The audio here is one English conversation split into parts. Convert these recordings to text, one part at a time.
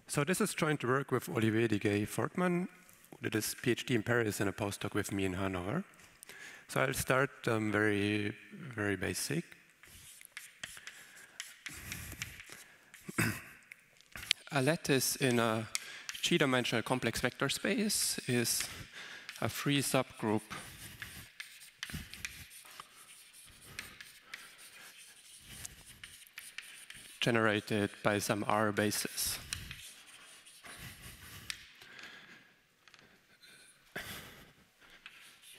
So this is joint work with Olivier Fortman, who did his PhD in Paris and a postdoc with me in Hannover. So I'll start very basic. A lattice in a G-dimensional complex vector space is a free subgroup generated by some R basis.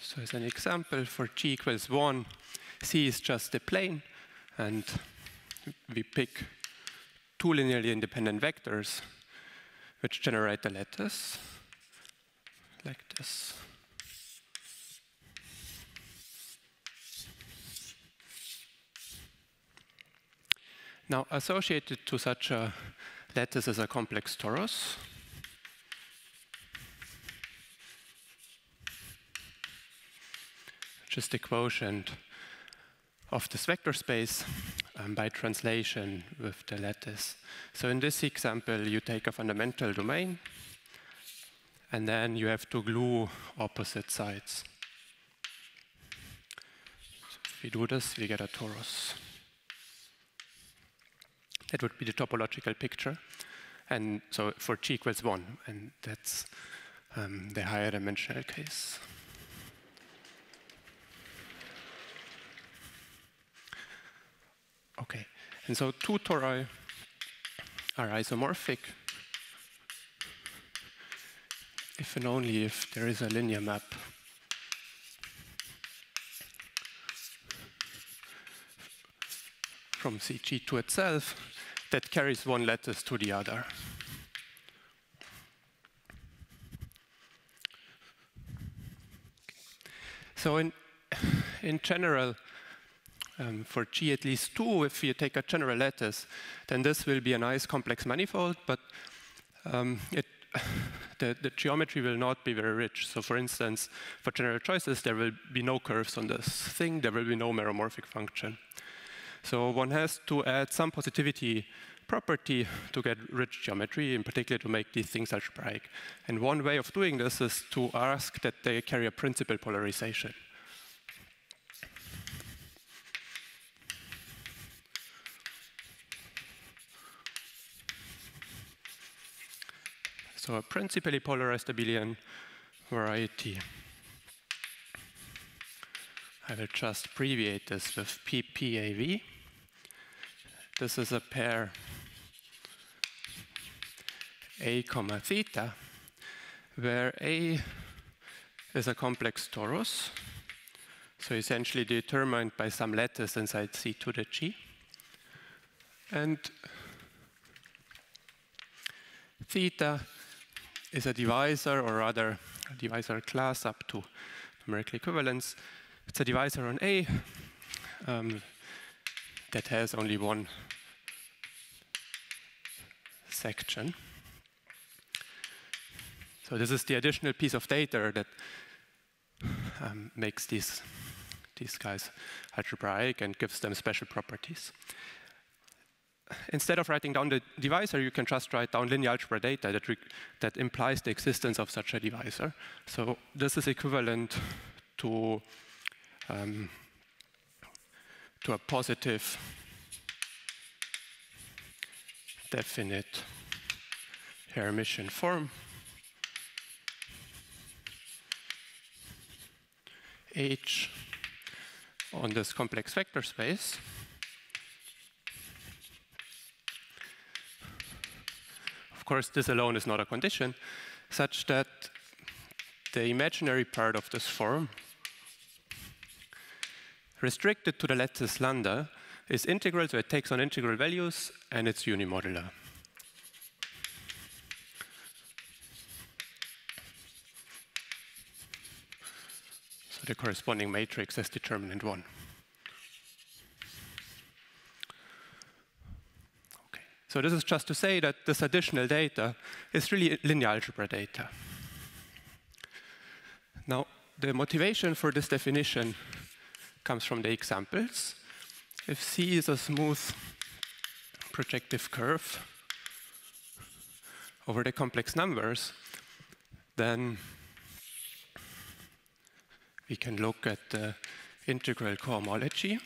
So as an example, for G equals 1, C is just a plane, and we pick two linearly independent vectors which generate a lattice like this. Now, associated to such a lattice is a complex torus. Which is the quotient of this vector space by translation with the lattice. So in this example, you take a fundamental domain, and then you have to glue opposite sides. So if we do this, we get a torus. That would be the topological picture. And so for G equals 1, and that's the higher dimensional case. Okay, and so two tori are isomorphic if and only if there is a linear map from CG to itself that carries one lattice to the other. So in general, for G at least 2, if you take a general lattice, then this will be a nice complex manifold, but the geometry will not be very rich. So for instance, for general choices, there will be no curves on this thing, there will be no meromorphic function. So one has to add some positivity property to get rich geometry, in particular to make these things algebraic. And one way of doing this is to ask that they carry a principal polarization. So a principally polarized abelian variety. I will just abbreviate this with PPAV. This is a pair A comma theta, where A is a complex torus, so essentially determined by some lattice inside C to the G. And theta is a divisor, or rather a divisor class up to numerical equivalence. It's a divisor on A that has only one section. So this is the additional piece of data that makes these guys algebraic and gives them special properties. Instead of writing down the divisor, you can just write down linear algebra data that implies the existence of such a divisor. So this is equivalent to a positive definite Hermitian form H on this complex vector space. Of course, this alone is not a condition, such that the imaginary part of this form, restricted to the lattice lambda, is integral, so it takes on integral values, and it's unimodular. So the corresponding matrix is determinant 1. Okay. So this is just to say that this additional data is really linear algebra data. Now, the motivation for this definition comes from the examples. If C is a smooth projective curve over the complex numbers, then we can look at the integral cohomology.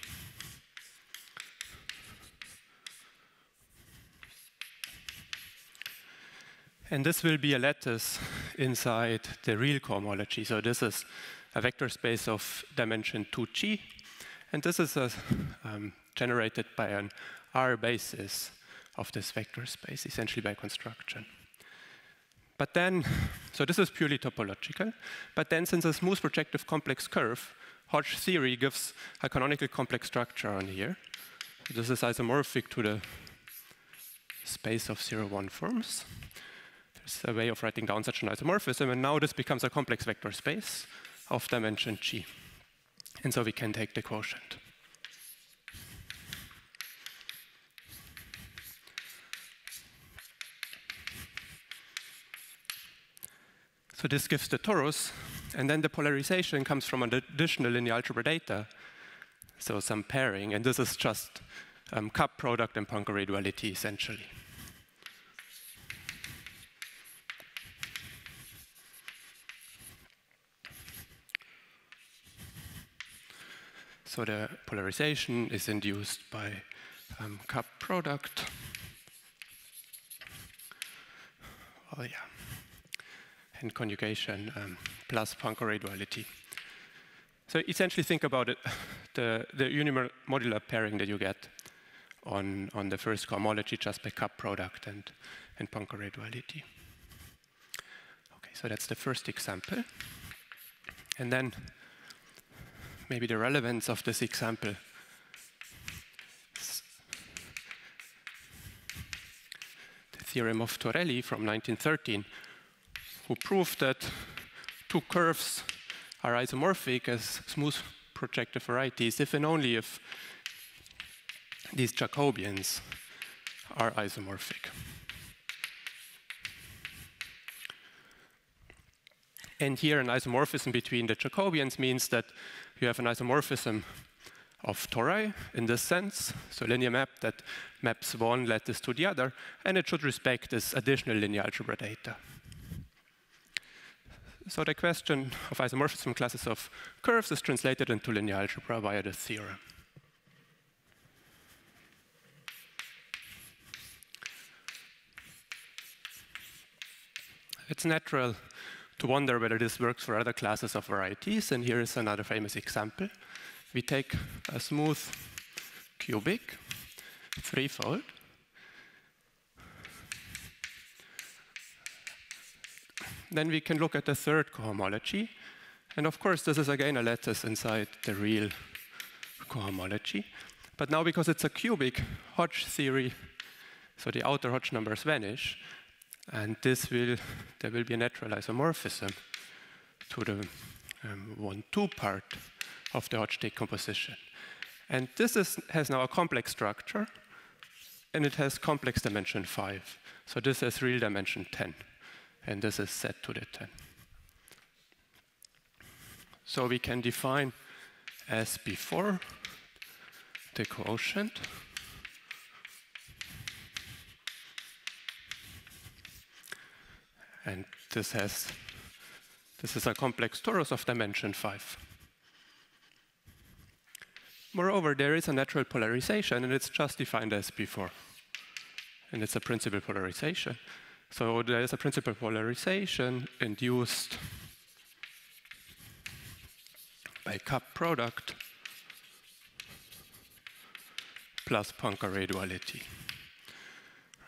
And this will be a lattice inside the real cohomology. So this is a vector space of dimension 2G. And this is generated by an R basis of this vector space, essentially by construction. But then, so this is purely topological. But then, since a smooth projective complex curve, Hodge theory gives a canonical complex structure on here. This is isomorphic to the space of 0-1 forms. There's a way of writing down such an isomorphism, and now this becomes a complex vector space of dimension G. And so we can take the quotient. So this gives the torus, and then the polarization comes from an additional linear algebra data, so some pairing, and this is just cup product and Poincare duality, essentially. So the polarization is induced by cup product. Oh yeah. And conjugation plus Poincare duality. So essentially think about it, the unimodular pairing that you get on the first cohomology just by cup product and Poincare duality. Okay, so that's the first example. And then maybe the relevance of this example. The theorem of Torelli from 1913, who proved that two curves are isomorphic as smooth projective varieties if and only if these Jacobians are isomorphic. And here an isomorphism between the Jacobians means that you have an isomorphism of tori in this sense, so linear map that maps one lattice to the other, and it should respect this additional linear algebra data. So the question of isomorphism classes of curves is translated into linear algebra via the theorem. It's natural to wonder whether this works for other classes of varieties, and here is another famous example. We take a smooth cubic, threefold, then we can look at the third cohomology, and of course this is again a lattice inside the real cohomology. But now because it's a cubic, Hodge theory, so the outer Hodge numbers vanish, and there will be a natural isomorphism to the 1-2 part of the Hodge decomposition. And this has now a complex structure, and it has complex dimension 5. So this has real dimension 10, and this is set to the 10. So we can define as before the quotient and this is a complex torus of dimension 5. Moreover, there is a natural polarization, and it's just defined as before. And it's a principal polarization. So there is a principal polarization induced by cup product plus Poincare duality.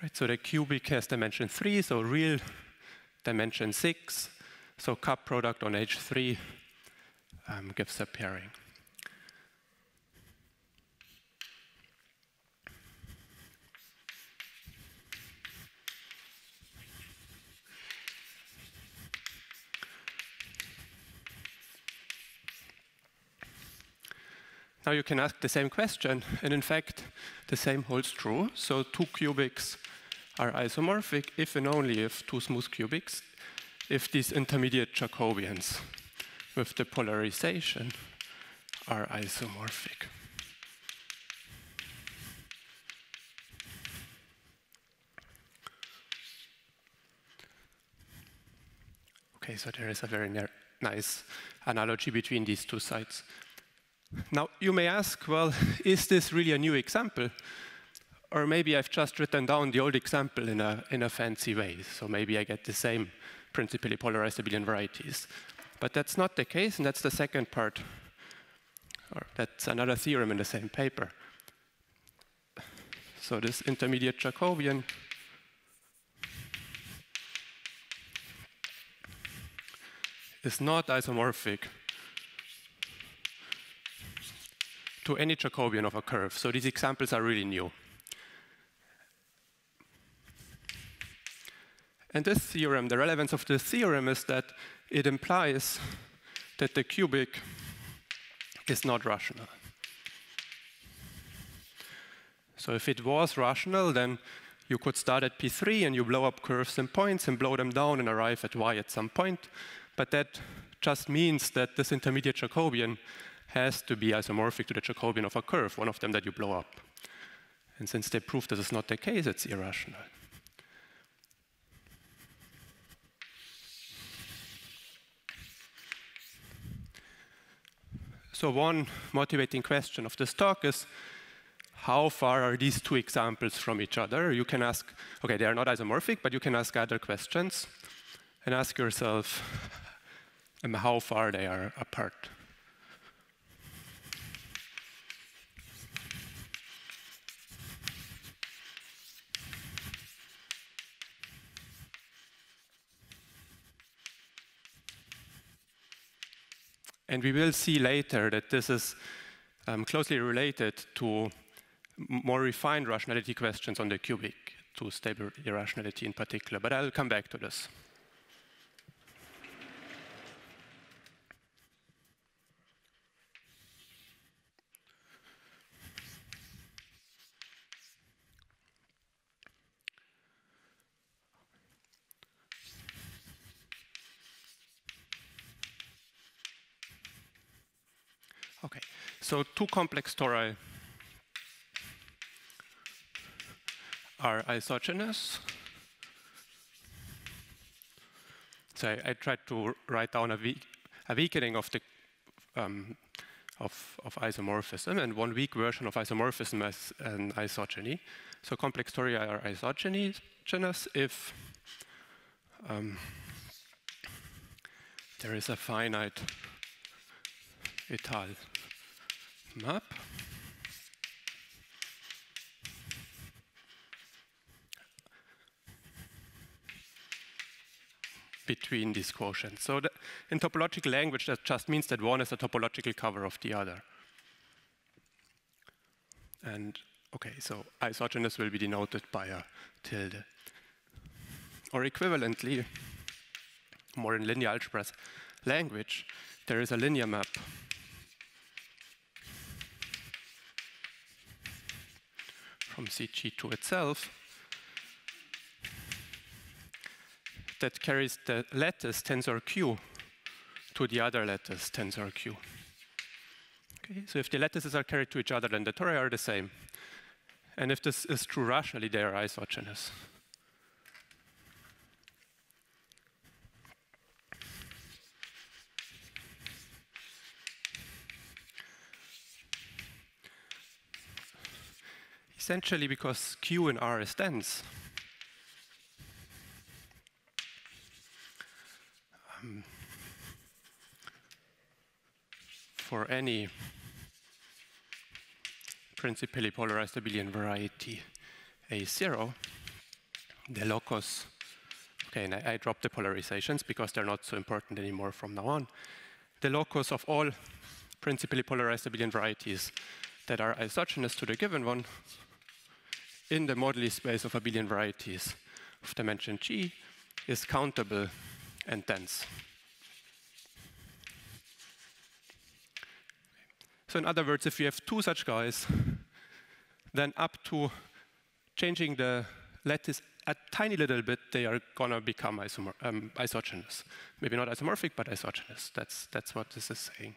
Right, so the cubic has dimension 3, so real dimension 6. So cup product on H3 gives a pairing. Now you can ask the same question, and in fact, the same holds true. So two cubics are isomorphic if and only if two smooth cubics, if these intermediate Jacobians with the polarization are isomorphic. Okay, so there is a very nice analogy between these two sides. Now, you may ask, well, is this really a new example? Or maybe I've just written down the old example in a fancy way. So maybe I get the same principally polarized abelian varieties. But that's not the case, and that's the second part. Or that's another theorem in the same paper. So this intermediate Jacobian is not isomorphic to any Jacobian of a curve. So these examples are really new. And this theorem, the relevance of this theorem is that it implies that the cubic is not rational. So if it was rational, then you could start at P3 and you blow up curves and points and blow them down and arrive at Y at some point. But that just means that this intermediate Jacobian has to be isomorphic to the Jacobian of a curve, one of them that you blow up. And since they proved this is not the case, it's irrational. So one motivating question of this talk is, how far are these two examples from each other? You can ask, okay, they are not isomorphic, but you can ask other questions and ask yourself how far they are apart. And we will see later that this is closely related to more refined rationality questions on the cubic, to stable irrationality in particular. But I'll come back to this. Okay, so two complex tori are isogenous. So I tried to write down a weakening of the of isomorphism, and one weak version of isomorphism is an isogeny. So complex tori are isogenous if there is a finite étale map between these quotients. So in topological language, that just means that one is a topological cover of the other. And okay, so isogenous will be denoted by a tilde. Or equivalently, more in linear algebra language, there is a linear map from CG to itself that carries the lattice tensor Q to the other lattice tensor Q. Okay, so if the lattices are carried to each other, then the tori are the same. And if this is true rationally, they are isogenous. Essentially because Q in R is dense. For any principally polarized abelian variety A0, the locus, okay, and I dropped the polarizations because they're not so important anymore from now on. The locus of all principally polarized abelian varieties that are isogenous to the given one in the moduli space of abelian varieties of dimension G is countable and dense. So in other words, if you have two such guys, then up to changing the lattice a tiny little bit, they are gonna become isogenous. Maybe not isomorphic, but isogenous. That's what this is saying.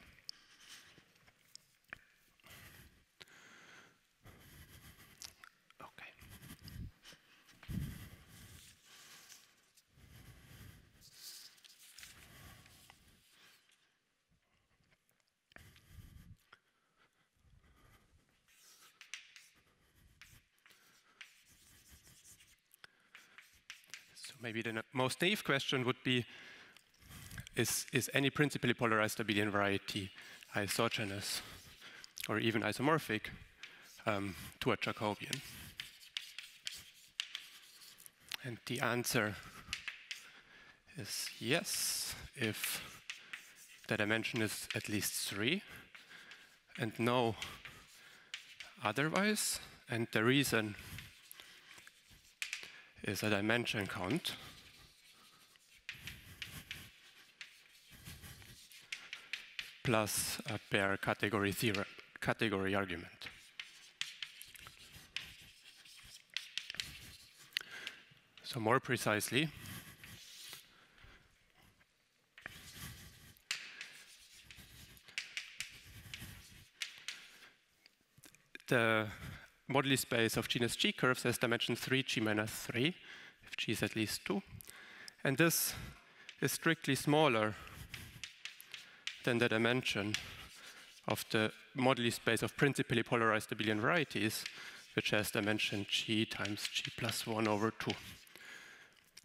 maybe the most naive question would be, is any principally polarized abelian variety isogenous or even isomorphic to a Jacobian? And the answer is yes, if the dimension is at least 3, and no otherwise. And the reason is a dimension count plus a bare category theorem, category argument. So more precisely, the moduli space of genus G curves has dimension 3G minus 3, if G is at least 2. And this is strictly smaller than the dimension of the moduli space of principally polarized abelian varieties, which has dimension G times G plus 1 over 2.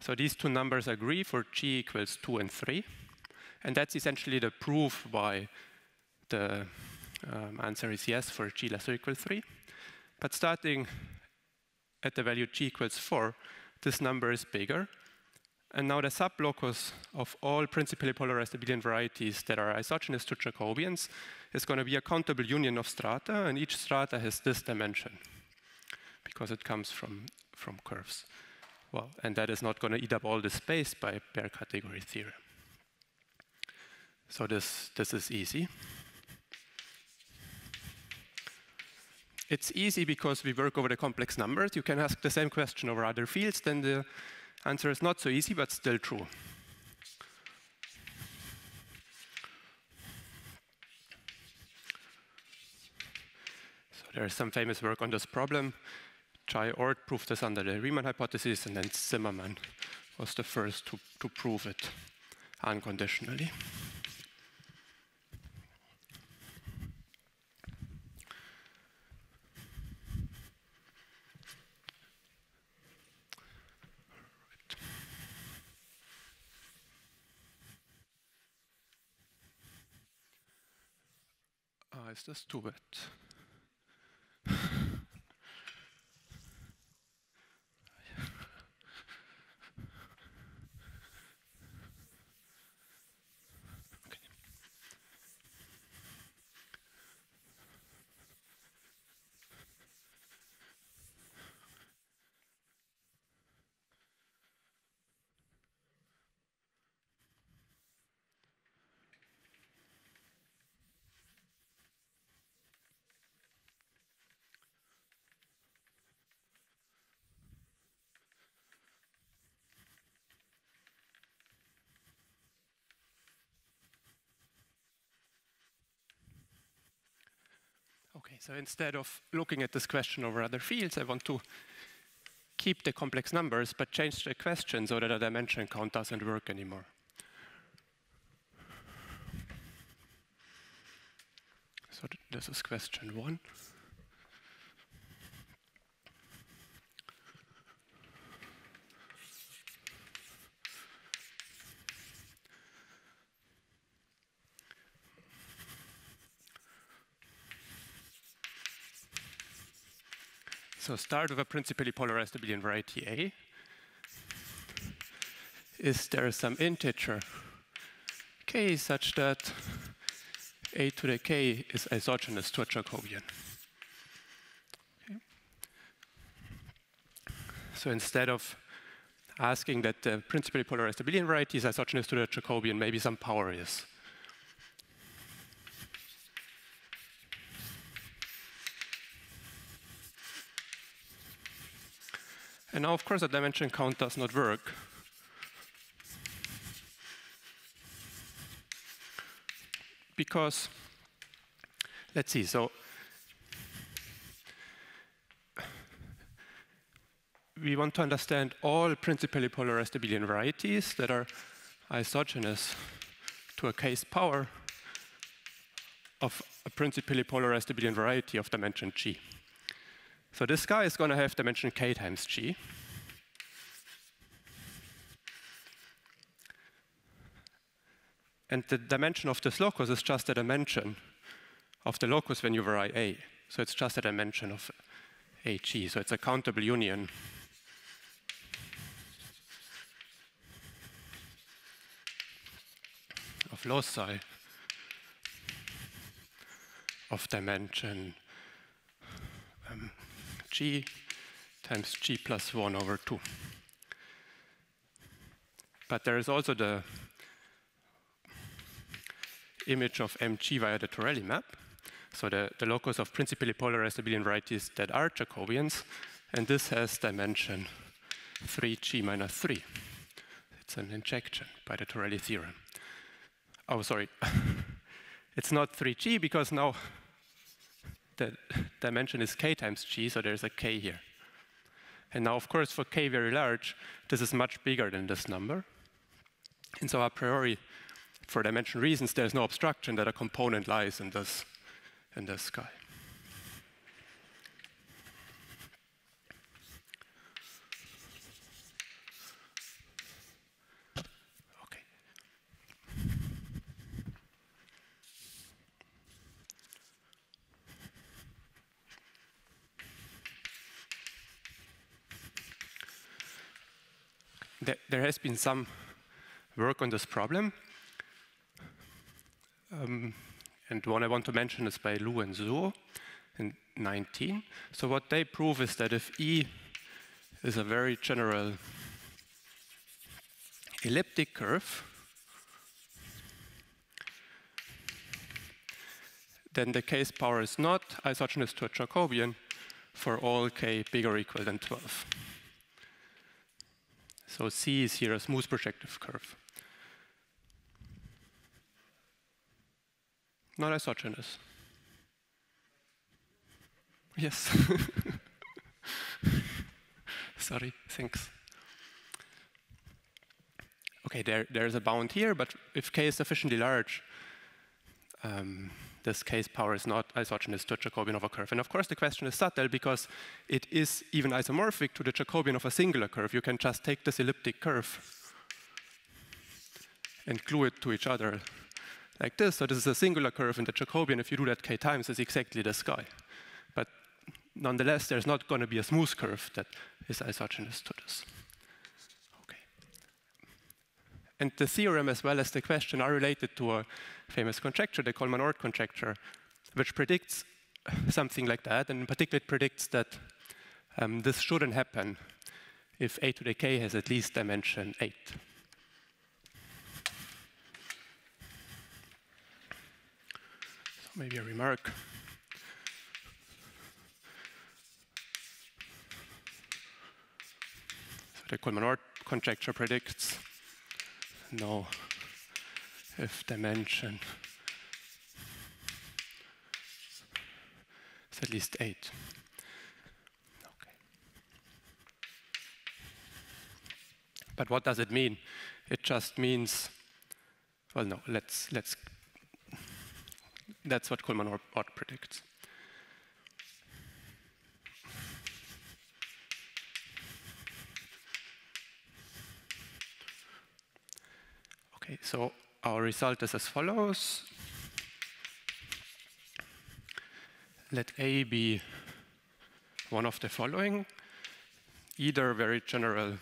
So these two numbers agree for G equals 2 and 3. And that's essentially the proof why the answer is yes for G less or equal 3. But starting at the value G equals 4, this number is bigger. And now the sublocus of all principally polarized abelian varieties that are isogenous to Jacobians is going to be a countable union of strata, and each strata has this dimension because it comes from curves. Well, and that is not going to eat up all the space by bare category theorem. So this is easy. It's easy because we work over the complex numbers. You can ask the same question over other fields, then the answer is not so easy, but still true. So there is some famous work on this problem. Chai Ort proved this under the Riemann hypothesis, and then Zimmermann was the first to prove it unconditionally. Is this too bad? Okay, so instead of looking at this question over other fields, I want to keep the complex numbers, but change the question so that a dimension count doesn't work anymore. So this is question 1. So start with a principally polarized abelian variety A. Is there some integer k such that a to the k is isogenous to a Jacobian? Okay. So instead of asking that the principally polarized abelian variety is isogenous to the Jacobian, maybe some power is. And now, of course, a dimension count does not work. Because, let's see, so we want to understand all principally polarized abelian varieties that are isogenous to a case power of a principally polarized abelian variety of dimension G. So this guy is going to have dimension k times G. And the dimension of this locus is just the dimension of the locus when you vary A. So it's just a dimension of AG. So it's a countable union of loci of dimension G times G plus 1 over 2. But there is also the image of mg via the Torelli map. So the locus of principally polarized abelian varieties that are Jacobians. And this has dimension 3g minus 3. It's an injection by the Torelli theorem. Oh, sorry. It's not 3g because now the dimension is k times g, so there's a k here. And now, of course, for k very large, this is much bigger than this number. And so a priori, for dimension reasons, there's no obstruction that a component lies in this sky. Okay. There has been some work on this problem. And one I want to mention is by Lu and Zhou in 19. So what they prove is that if E is a very general elliptic curve, then the case power is not isogenous to a Jacobian for all k bigger or equal than 12. So C is here a smooth projective curve. Not isogenous. Yes. Sorry, thanks. Okay, there's a bound here, but if k is sufficiently large, this case power is not isogenous to a Jacobian of a curve. And of course, the question is subtle because it is even isomorphic to the Jacobian of a singular curve. You can just take this elliptic curve and glue it to each other like this. So this is a singular curve, and the Jacobian, if you do that k times, is exactly this guy. But nonetheless, there's not going to be a smooth curve that is isogenous to this. Okay. And the theorem as well as the question are related to a famous conjecture, the Coleman-Ort conjecture, which predicts something like that. And in particular, it predicts that this shouldn't happen if a to the k has at least dimension 8. Maybe a remark. So the Coleman-Ort conjecture predicts no if dimension is at least 8. Okay. But what does it mean? It just means, well, no, that's what Coleman-Ort predicts. Okay, so our result is as follows. Let A be one of the following, either very general,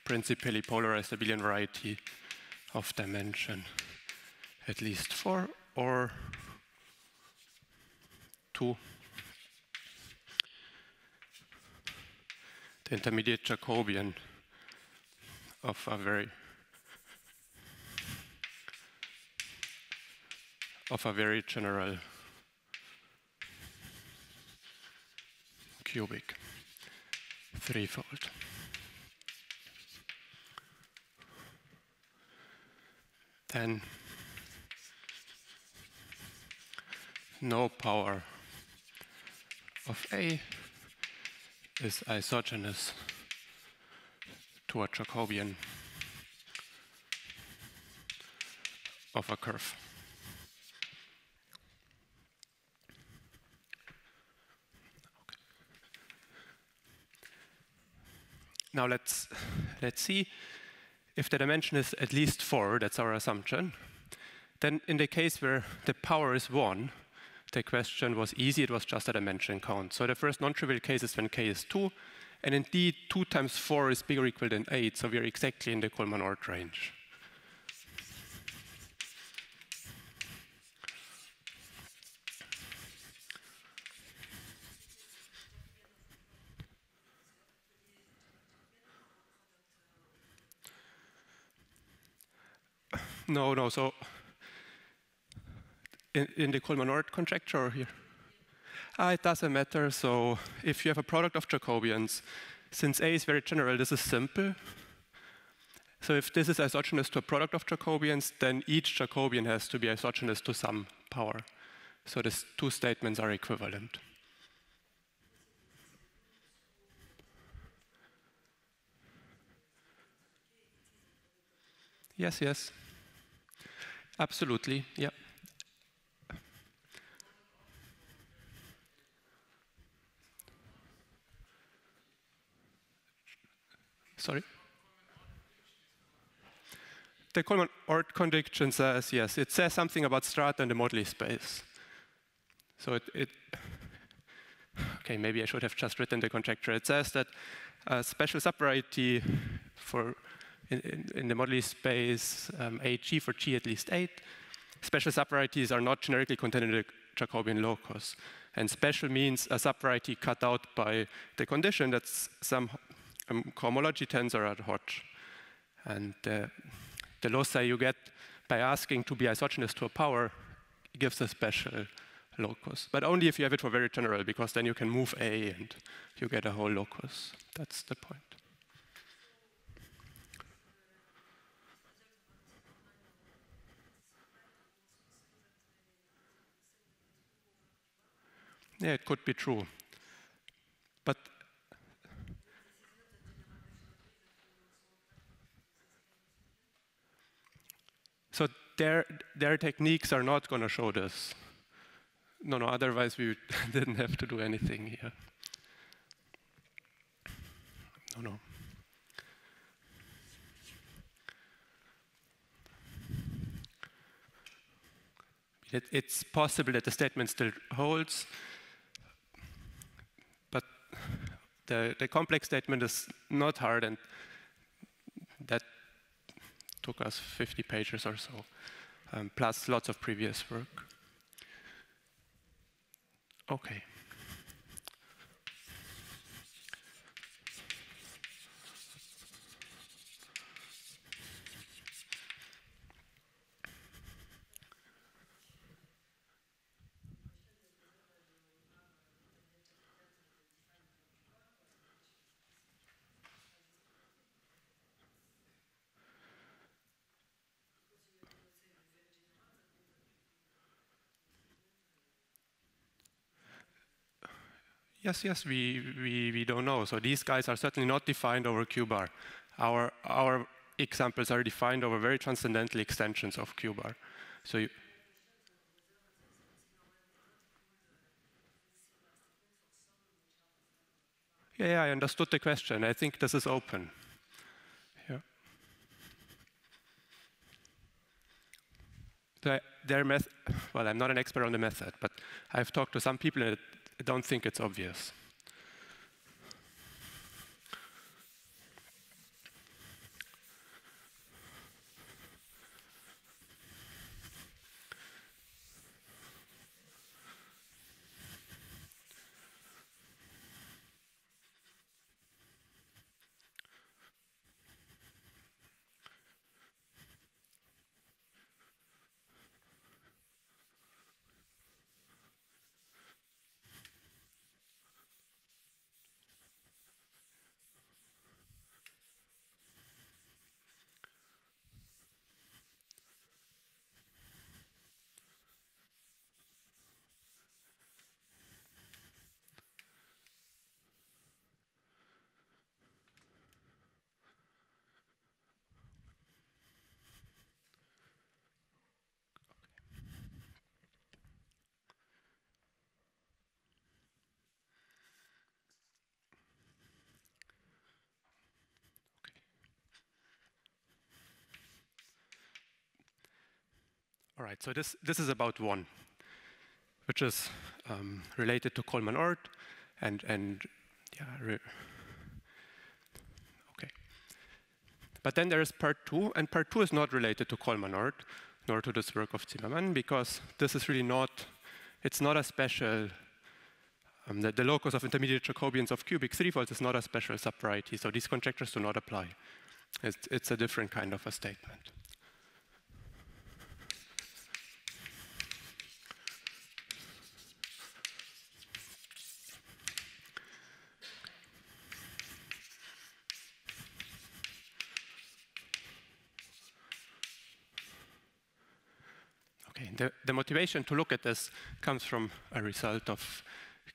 principally polarized abelian variety of dimension at least 4, or 2, the intermediate Jacobian of a very general cubic threefold. Then no power of A is isogenous to a Jacobian of a curve. Okay. Now let's see if the dimension is at least 4, that's our assumption, then in the case where the power is 1, the question was easy, it was just a dimension count. So the first non-trivial case is when k is 2, and indeed 2 times 4 is bigger or equal than 8, so we are exactly in the Coleman-Ort range. No, so in the Coleman-Ort conjecture here? It doesn't matter. So if you have a product of Jacobians, since A is very general, this is simple. So if this is isogenous to a product of Jacobians, then each Jacobian has to be isogenous to some power. So these two statements are equivalent. Yes. Absolutely, yeah. Sorry? The Coleman-Ort conjunction says, yes, it says something about strata in the moduli space. So okay, maybe I should have just written the conjecture. It says that a special subvariety in the moduli space AG for G at least 8, special subvarieties are not generically contained in the Jacobian locus. And special means a subvariety cut out by the condition that some cohomology tensor are Hodge. And the loci you get by asking to be isogenous to a power gives a special locus. But only if you have it for very general, because then you can move A and you get a whole locus. That's the point. Yeah, it could be true. But so their techniques are not going to show this. No, otherwise we didn't have to do anything here. No. It's possible that the statement still holds, but the complex statement is not hard, and that took us 50 pages or so, plus lots of previous work. Okay. Yes, we don't know. So these guys are certainly not defined over Q bar. Our examples are defined over very transcendental extensions of Q bar. So yeah, I understood the question. I think this is open. Yeah. Well, I'm not an expert on the method, but I've talked to some people and I don't think it's obvious. All right, so this is about 1, which is related to Coleman-Ort, and yeah, okay. But then there is part 2, and part 2 is not related to Coleman-Ort, nor to this work of Zimmermann, because this is really not, it's not a special, the locus of intermediate Jacobians of cubic 3-folds is not a special subvariety, so these conjectures do not apply. It's a different kind of a statement. Okay, the motivation to look at this comes from a result of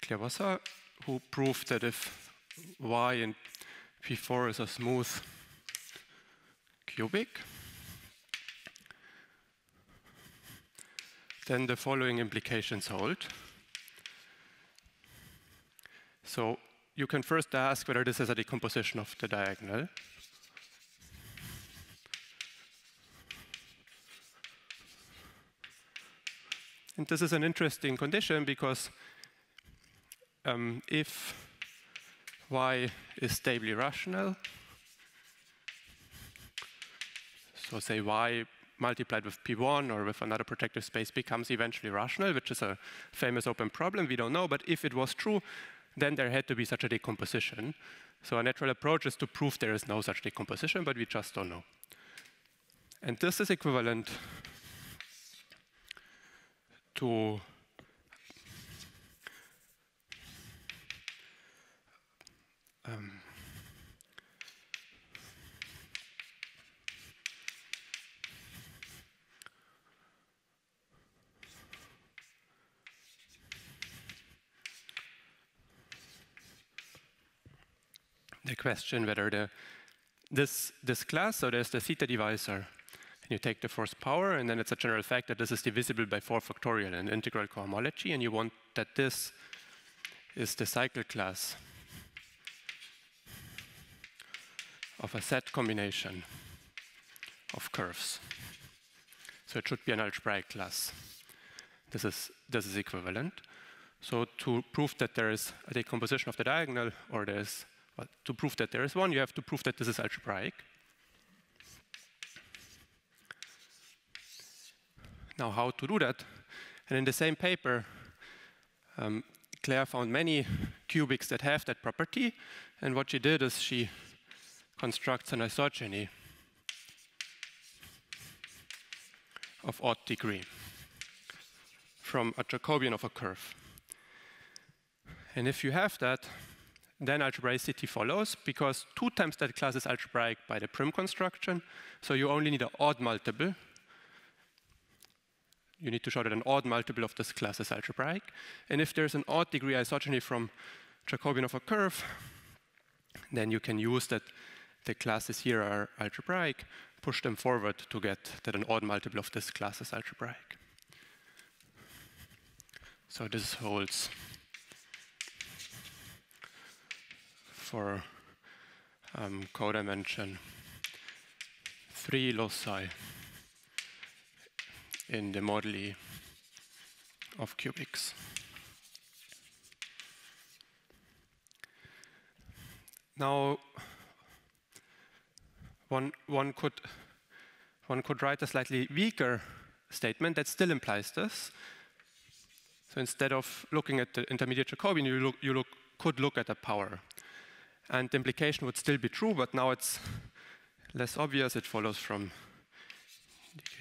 Clairvoyant, who proved that if Y in P4 is a smooth cubic, then the following implications hold. So you can first ask whether this is a decomposition of the diagonal. And this is an interesting condition because if Y is stably rational, so say Y multiplied with P1 or with another projective space becomes eventually rational, which is a famous open problem, we don't know, but if it was true, then there had to be such a decomposition. So a natural approach is to prove there is no such decomposition, but we just don't know. And this is equivalent to the question whether this class, so there's the theta divisor, and you take the first power, and then it's a general fact that this is divisible by 4 factorial in integral cohomology, and you want that this is the cycle class of a set combination of curves. So it should be an algebraic class. This is equivalent. So to prove that there is a decomposition of the diagonal, or to prove that there is one, you have to prove that this is algebraic. Now, how to do that? And in the same paper, Claire found many cubics that have that property, and what she did is she constructs an isogeny of odd degree from a Jacobian of a curve. And if you have that, then algebraicity follows, because 2 times that class is algebraic by the prim construction, so you only need an odd multiple. You need to show that an odd multiple of this class is algebraic. And if there's an odd degree isogeny from Jacobian of a curve, then you can use that the classes here are algebraic, push them forward to get that an odd multiple of this class is algebraic. So this holds for codimension 3 loci in the moduli of cubics. Now, one could write a slightly weaker statement that still implies this. So instead of looking at the intermediate Jacobian, you could look at a power. And the implication would still be true, but now it's less obvious. It follows from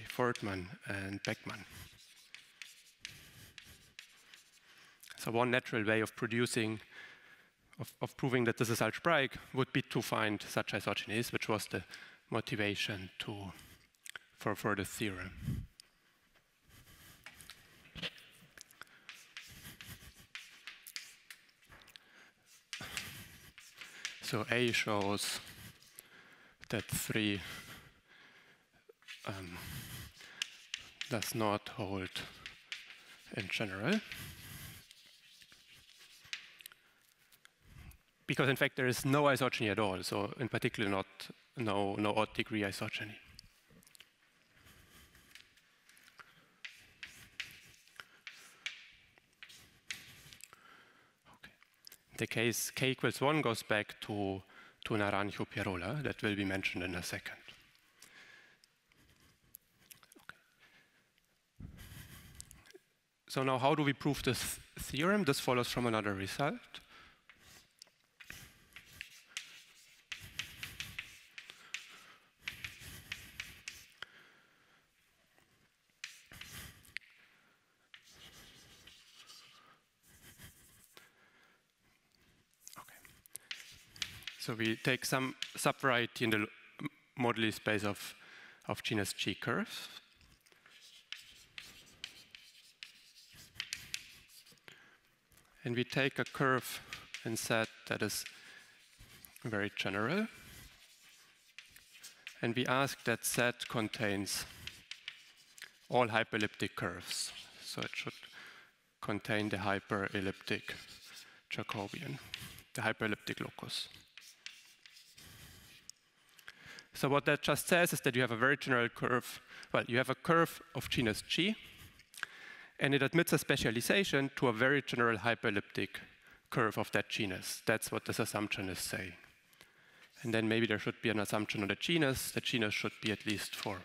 Fortman and Beckmann. So one natural way of proving that this is algebraic would be to find such isogenies, which was the motivation for the theorem. So A shows that 3 does not hold in general, because in fact there is no isogeny at all, so in particular no odd degree isogeny. the case k equals 1 goes back to Naranjo-Pirola. That will be mentioned in a second. Okay. So now how do we prove this theorem? This follows from another result. So we take some subvariety in the moduli space of genus G curves. And we take a curve in Z that is very general. And we ask that Z contains all hyperelliptic curves. So it should contain the hyperelliptic Jacobian, the hyperelliptic locus. So what that just says is that you have a very general curve. Well, you have a curve of genus G, and it admits a specialization to a very general hyperelliptic curve of that genus. That's what this assumption is saying. And then maybe there should be an assumption on the genus. The genus should be at least 4.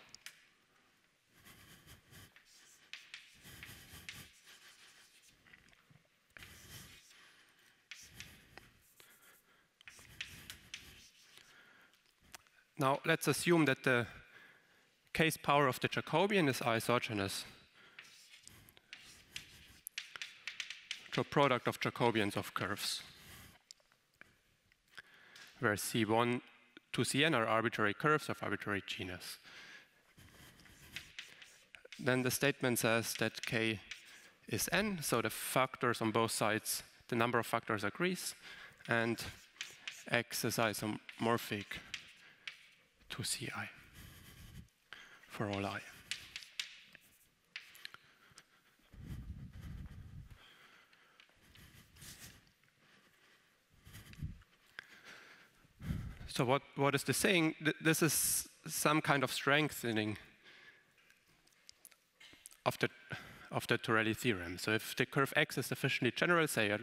Now, let's assume that the case power of the Jacobian is isogenous to a product of Jacobians of curves, where C1 to Cn are arbitrary curves of arbitrary genus. Then the statement says that K is n, so the factors on both sides, the number of factors agrees, and X is isomorphic to Ci for all I. So what is this saying? This is some kind of strengthening of the Torelli theorem. So if the curve X is sufficiently general, say a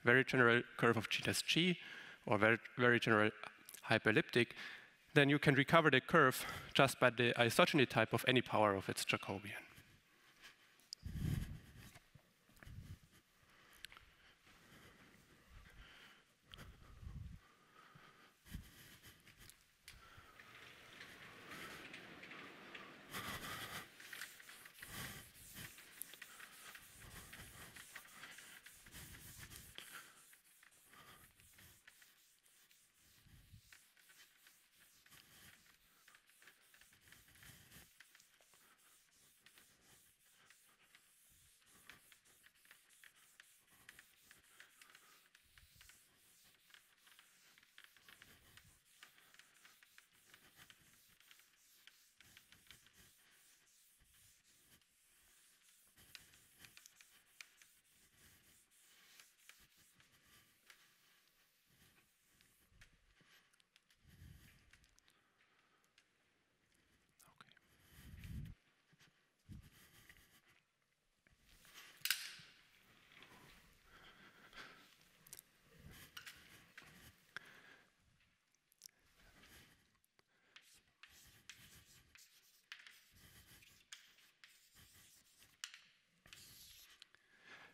very general curve of genus G, or very general hyperelliptic, then you can recover the curve just by the isogeny type of any power of its Jacobian.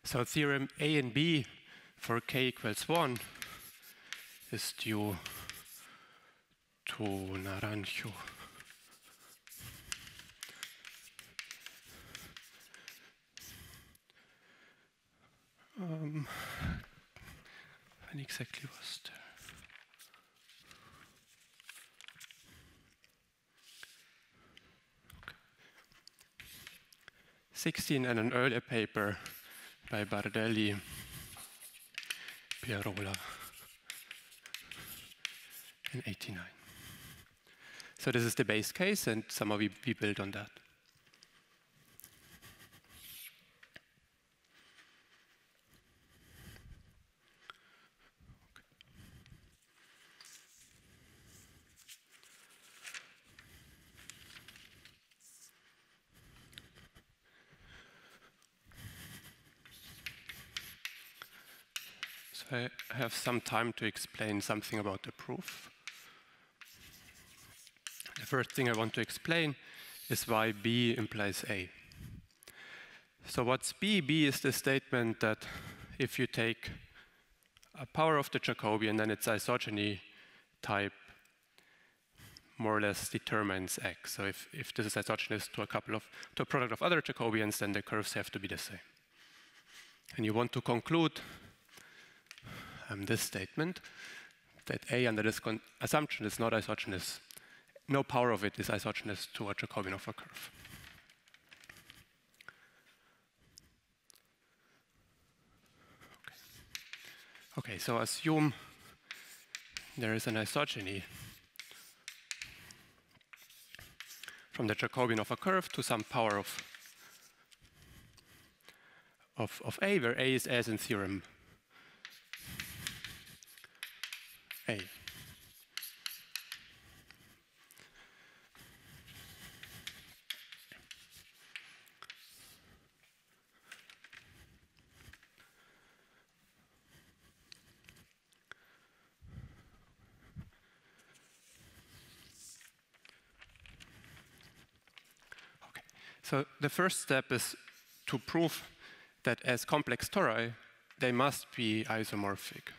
So theorem A and B for K equals 1 is due to Naranjo. When exactly was there? Okay. 16 and an earlier paper by Bardelli, Pirola in 89. So this is the base case, and somehow we build on that. So I have some time to explain something about the proof. The first thing I want to explain is why B implies A. So what's B? B is the statement that if you take a power of the Jacobian, then its isogeny type more or less determines X. So if this is isogynous to a product of other Jacobians, then the curves have to be the same. And you want to conclude this statement that A under this assumption is not isogynous. No power of it is isogynous to a Jacobian of a curve. Okay, so assume there is an isogeny from the Jacobian of a curve to some power of A, where A is as in theorem A. So the first step is to prove that as complex tori, they must be isomorphic.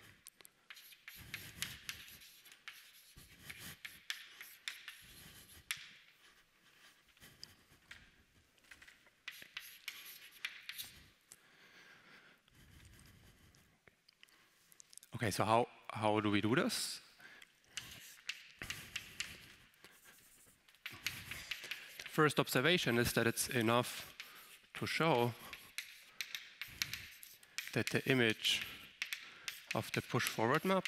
Okay, so how do we do this? First observation is that it's enough to show that the image of the push-forward map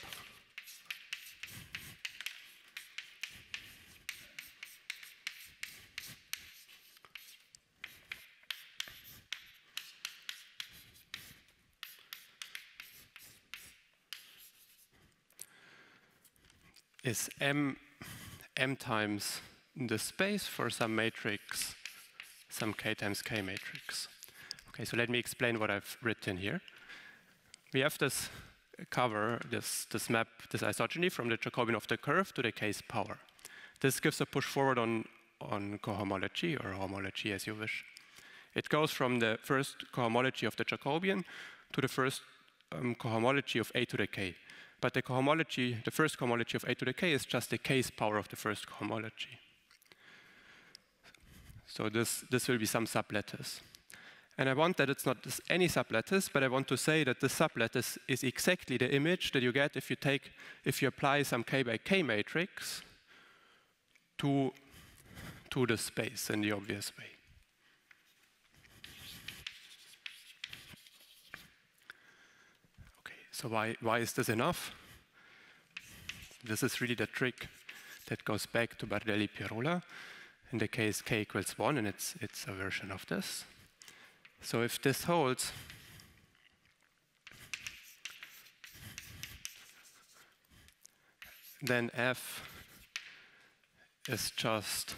is m times the space for some matrix, some k times k matrix. Okay, so let me explain what I've written here. We have this cover, this map, this isogeny from the Jacobian of the curve to the k's power. This gives a push forward on cohomology, or homology as you wish. It goes from the first cohomology of the Jacobian to the first cohomology of a to the k. But the cohomology, the first cohomology of a to the k is just the k's power of the first cohomology. So this will be some sublattice. And I want that it's not any sublattice, but I want to say that the sublattice is exactly the image that you get if you apply some k by k matrix to the space in the obvious way. Okay, so why is this enough? This is really the trick that goes back to Bardelli-Pirola. In the case k equals 1, and it's a version of this. So if this holds, then F is just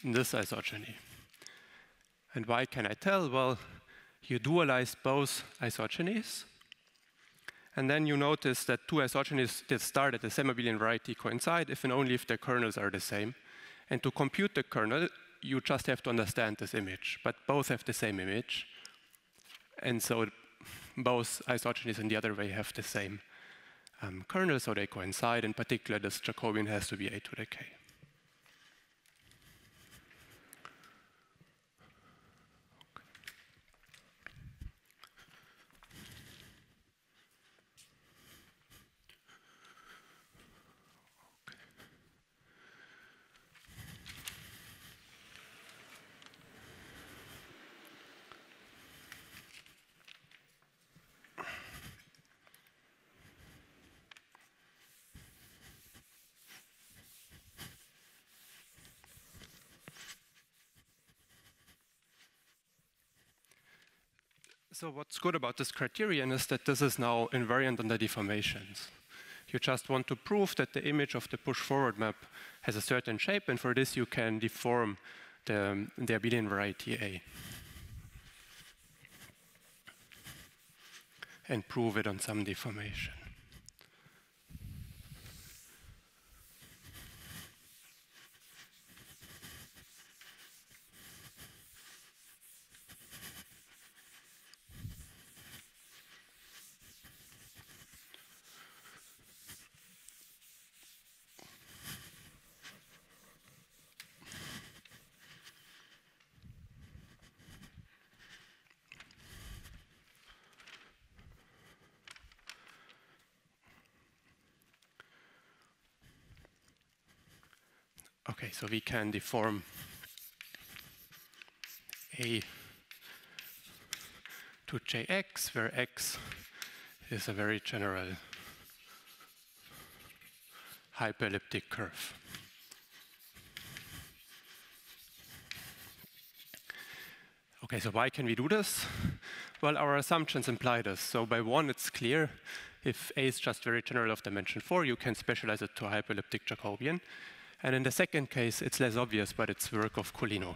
this isogeny. And why can I tell? Well, you dualize both isogenies, and then you notice that two isogenies that start at the semi-abelian variety coincide if and only if their kernels are the same. And to compute the kernel, you just have to understand this image, but both have the same image. And so both isogenies in the other way have the same kernel, so they coincide. In particular, this Jacobian has to be a to the k. So what's good about this criterion is that this is now invariant under deformations. You just want to prove that the image of the push-forward map has a certain shape, and for this you can deform the abelian variety A. and prove it on some deformation. Okay, so we can deform A to Jx, where x is a very general hyperelliptic curve. Okay, so why can we do this? Well, our assumptions imply this. So by one, it's clear if A is just very general of dimension 4, you can specialize it to a hyperelliptic Jacobian. And in the second case, it's less obvious, but it's work of Colino.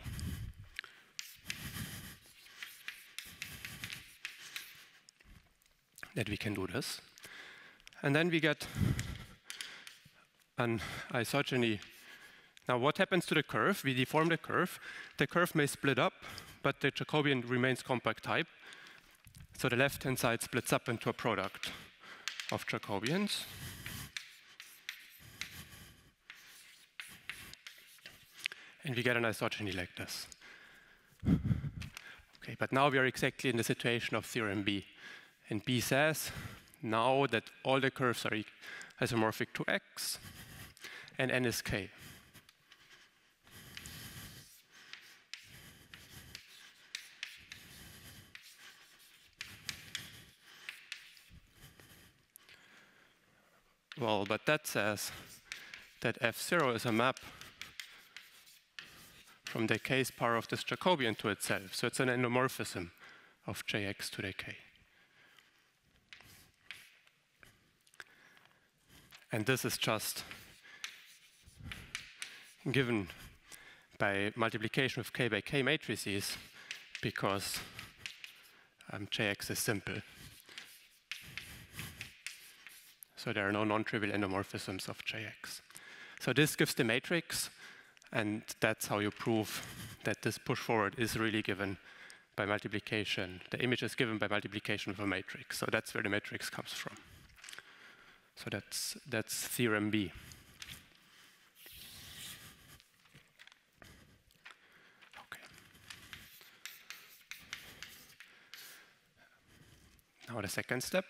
That we can do this. And then we get an isogeny. Now, what happens to the curve? We deform the curve. The curve may split up, but the Jacobian remains compact type. So the left-hand side splits up into a product of Jacobians. And we get an isogeny like this. Okay, but now we are exactly in the situation of theorem B. And B says now that all the curves are isomorphic to X, and N is K. Well, but that says that F0 is a map from the k's power of this Jacobian to itself. So it's an endomorphism of Jx to the k. And this is just given by multiplication of k by k matrices because Jx is simple. So there are no non-trivial endomorphisms of Jx. So this gives the matrix, and that's how you prove that this push forward is really given by multiplication. The image is given by multiplication of a matrix. So that's where the matrix comes from. So that's theorem B. Okay. Now the second step.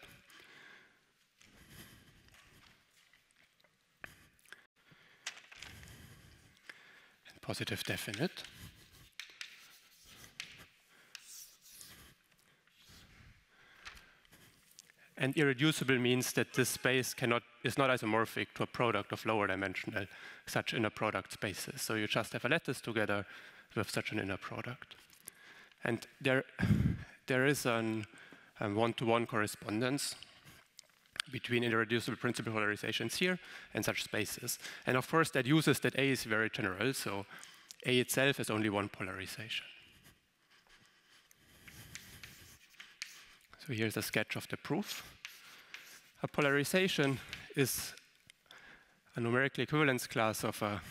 Positive definite. And irreducible means that this space is not isomorphic to a product of lower dimensional such inner product spaces. So you just have a lattice together with such an inner product. And there is a one-to-one correspondence between irreducible principal polarizations here and such spaces. And of course, that uses that A is very general, so A itself is only one polarization. So here's a sketch of the proof. A polarization is a numerical equivalence class of an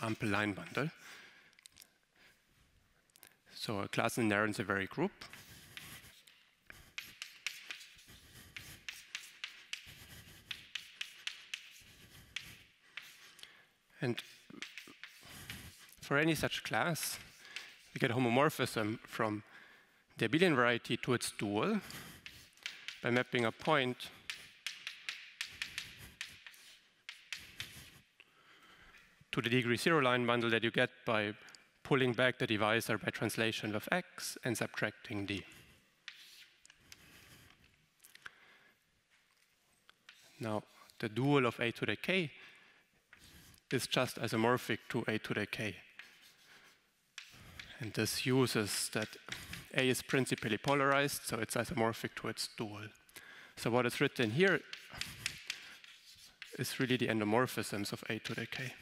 ample line bundle. So a class inherits a very group. And for any such class, we get a homomorphism from the abelian variety to its dual by mapping a point to the degree 0 line bundle that you get by pulling back the divisor by translation of x and subtracting d. Now, the dual of a to the k is just isomorphic to a to the k. And this uses that A is principally polarized, so it's isomorphic to its dual. So what is written here is really the endomorphisms of A to the k.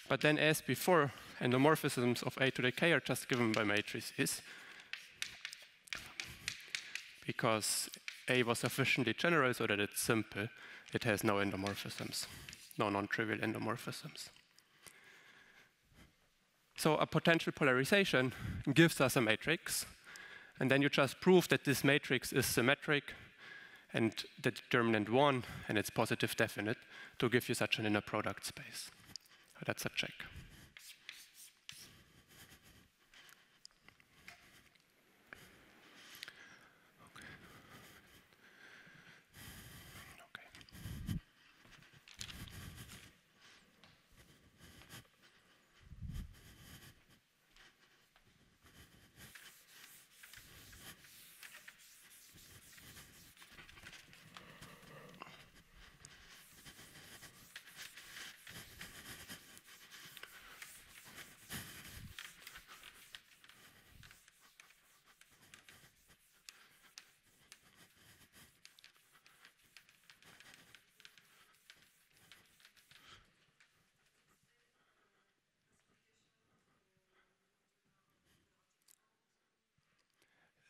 But then as before, endomorphisms of A to the k are just given by matrices, because A was sufficiently general so that it's simple. It has no endomorphisms, no non-trivial endomorphisms. So a potential polarization gives us a matrix, and then you just prove that this matrix is symmetric and the determinant 1, and it's positive definite, to give you such an inner product space. So that's a check.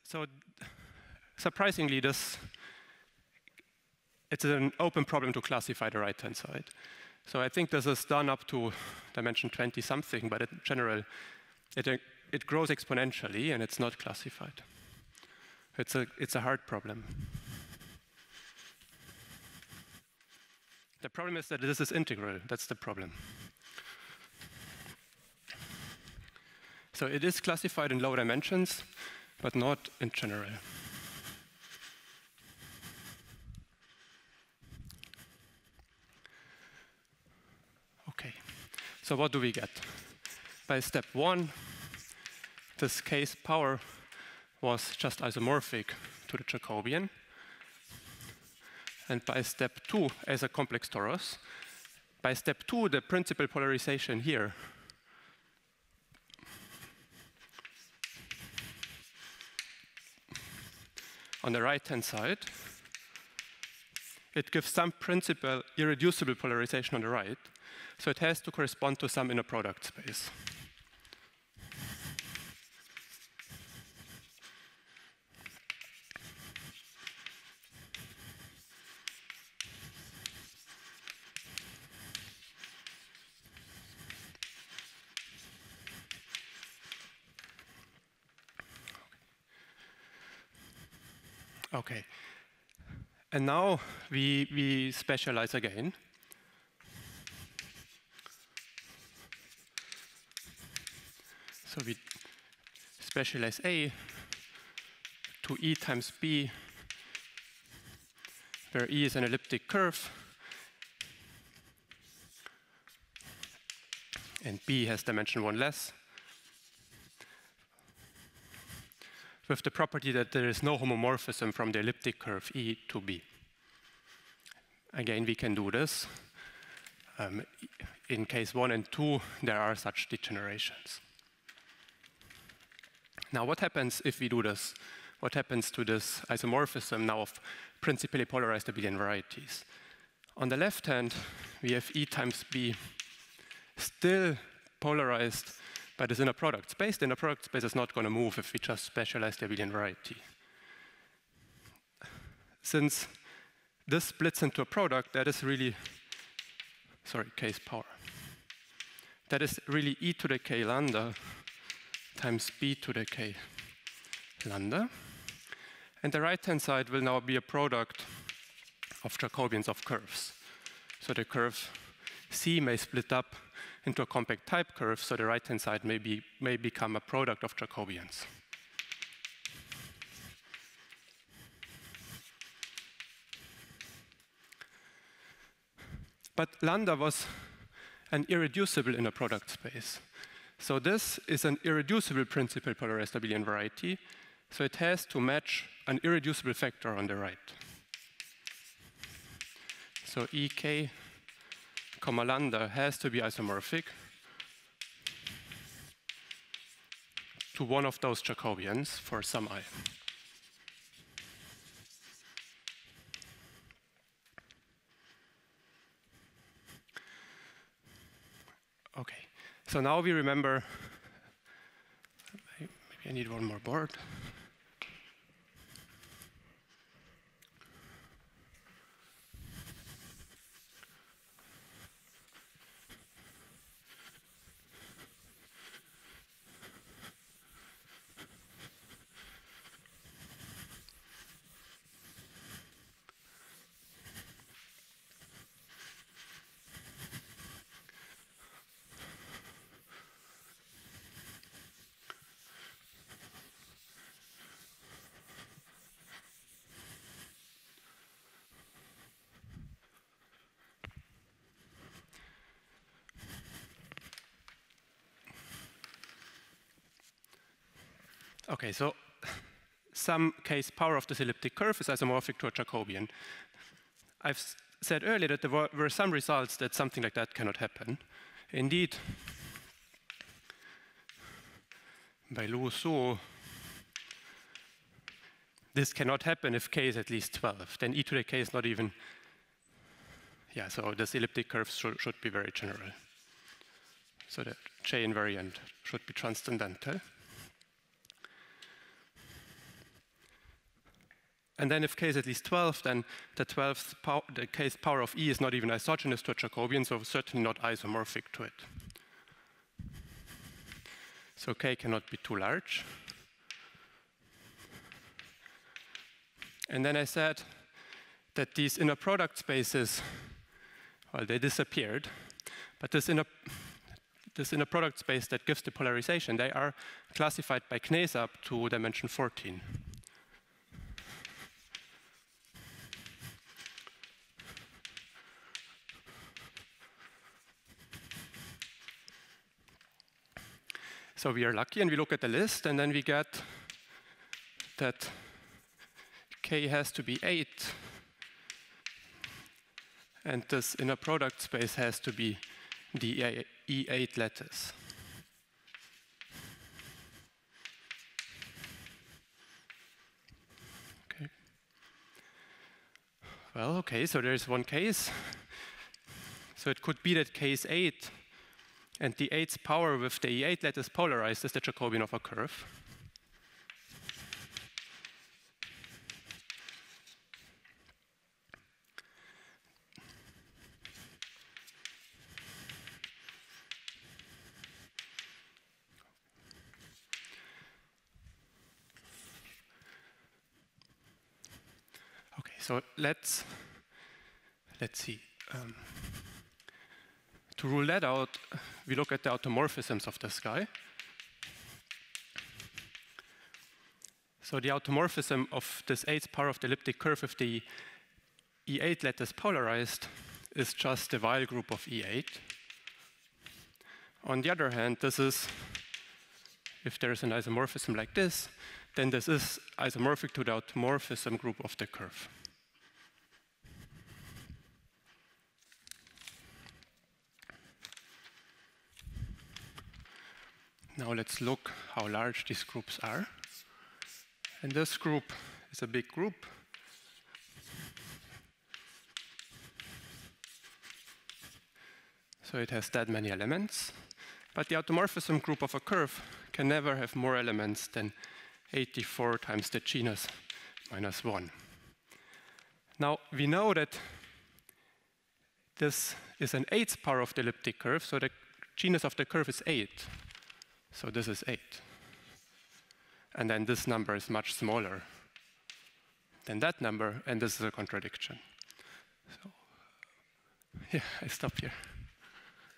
So surprisingly, it's an open problem to classify the right-hand side. So I think this is done up to dimension 20-something, but in general, it grows exponentially, and it's not classified. It's a hard problem. The problem is that this is integral. That's the problem. So it is classified in low dimensions, but not in general. Okay, so what do we get? By step 1, this case power was just isomorphic to the Jacobian. And by step 2, as a complex torus, by step 2, the principal polarization here on the right-hand side, it gives some principal irreducible polarization on the right, so it has to correspond to some inner product space. Okay, and now we specialize again. So we specialize A to E times B, where E is an elliptic curve, and B has dimension 1 less, with the property that there is no homomorphism from the elliptic curve E to B. Again, we can do this. In case 1 and 2, there are such degenerations. Now, what happens if we do this? What happens to this isomorphism now of principally polarized abelian varieties? On the left hand, we have E times B still polarized by this inner product space. The inner product space is not going to move if we just specialize the abelian variety. Since this splits into a product, that is really, case power. That is really E to the k lambda times B to the k lambda. And the right-hand side will now be a product of Jacobians of curves. So the curve C may split up into a compact type curve, so the right-hand side may become a product of Jacobians. But lambda was an irreducible inner product space. So this is an irreducible principal polarized abelian variety, so it has to match an irreducible factor on the right. So EK comma lambda has to be isomorphic to one of those Jacobians for some I. Okay, so now we remember, maybe I need one more board. Okay, so some case power of this elliptic curve is isomorphic to a Jacobian. I've said earlier that there were some results that something like that cannot happen. Indeed, by Lousseau, this cannot happen if k is at least 12. Then e to the k is not even, yeah, so this elliptic curve should be very general. So the J invariant should be transcendental. And then if k is at least 12, then the k's power of e is not even isogenous to a Jacobian, so certainly not isomorphic to it. So k cannot be too large. And then I said that these inner product spaces, well, they disappeared, but this inner product space that gives the polarization, they are classified by Kneese up to dimension 14. So we are lucky and we look at the list and then we get that k has to be 8 and this inner product space has to be the E8 lattice. Okay. Well, okay, so there's one case. So it could be that case 8 and the 8's power with the E8 lattice polarized is the Jacobian of a curve. Okay, so let's see. To rule that out, we look at the automorphisms of this guy. So the automorphism of this 8th power of the elliptic curve with the E8 lattice polarized is just the Weil group of E8. On the other hand, this is, if there is an isomorphism like this, then this is isomorphic to the automorphism group of the curve. Now let's look how large these groups are. And this group is a big group. So it has that many elements. But the automorphism group of a curve can never have more elements than 84 times the genus minus 1. Now we know that this is an 8th power of the elliptic curve, so the genus of the curve is 8. So this is 8. And then this number is much smaller than that number, and this is a contradiction. So, yeah, I stop here.